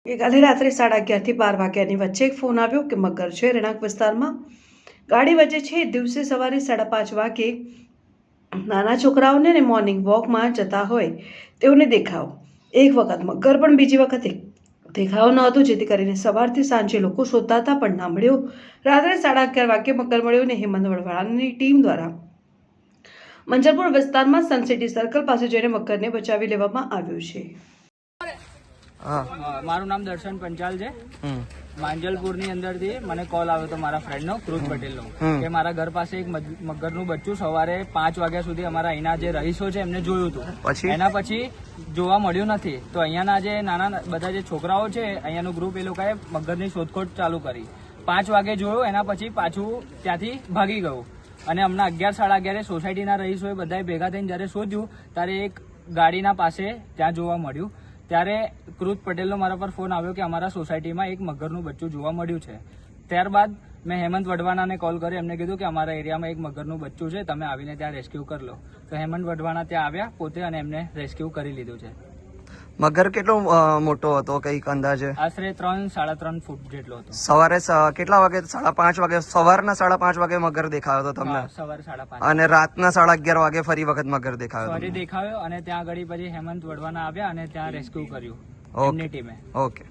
ગઈકાલે રાત્રે 11:30 થી 12 વાગ્યાની વચ્ચે એક ફોન આવ્યો કે મગર છે રહેણાંક વિસ્તારમાં ગાડી વચ્ચે છે. દિવસે સવારે 5:30 વાગે નાના છોકરાઓને ને મોર્નિંગ વોકમાં જતા હોય તેઓને દેખાવ. એક વખત મગર પણ બીજી વખતે દેખાવ ન હતો, જેથી કરીને સવારથી સાંજે લોકો શોધતા હતા પણ ના મળ્યો. રાત્રે 11:30 વાગે મગર મળ્યો ને હેમંત વઢવાણાની ટીમ દ્વારા મંજરપુર વિસ્તારમાં સનસિટી સર્કલ પાસે જઈને મગરને બચાવી લેવામાં આવ્યો છે. મારું નામ દર્શન પંચાલ છે. માંજલપુર ની અંદર થી મને કોલ આવ્યો હતો મારા ફ્રેન્ડ નો, કૃત પટેલ નો, કે મારા ઘર પાસે એક મગરનું બચ્ચું સવારે 5 વાગ્યા સુધી અમારા અહીંના જે રહીશો છે એમને જોયું હતું. એના પછી જોવા મળ્યું નથી. તો અહીંયાના જે નાના બધા જે છોકરાઓ છે અહીંયાનું ગ્રુપ, એ લોકોએ મગરની શોધખોળ ચાલુ કરી. 5 વાગે જોયું, એના પછી પાછું ત્યાંથી ભાગી ગયું. અને હમણાં 11, 11:30 સોસાયટીના રહીશોએ બધાએ ભેગા થઈને જયારે શોધ્યું ત્યારે એક ગાડીના પાસે ત્યાં જોવા મળ્યું. ત્યારે કૃત પટેલનો મારા પર ફોન આવ્યો કે અમારા સોસાયટીમાં એક મગરનું બચ્ચું જોવા મળ્યું છે. ત્યારબાદ મેં હેમંત વઢવાણાને કોલ કર્યો. એમને કીધું કે અમારા એરિયામાં એક મગરનું બચ્ચું છે, તમે આવીને ત્યાં રેસ્ક્યુ કરી લો. તો હેમંત વઢવાણા ત્યાં આવ્યા પોતે અને એમને રેસ્ક્યુ કરી લીધું છે. મગર કેટલો મોટો હતો કઈક અંદાજે? આશરે 3-3.5 ફૂટ જેટલો હતો. સવારે કેટલા વાગે? 5:30 વાગે. સવારના 5:30 વાગે મગર દેખાયો હતો તમને? સવારે 5:30. અને રાતના 11:30 વાગે ફરી વખત મગર દેખાયો? ફરી દેખાયો અને ત્યાં આગળ પછી હેમંત વઢવાણા આવ્યા અને ત્યાં રેસ્ક્યુ કર્યું એમની ટીમે. ઓકે.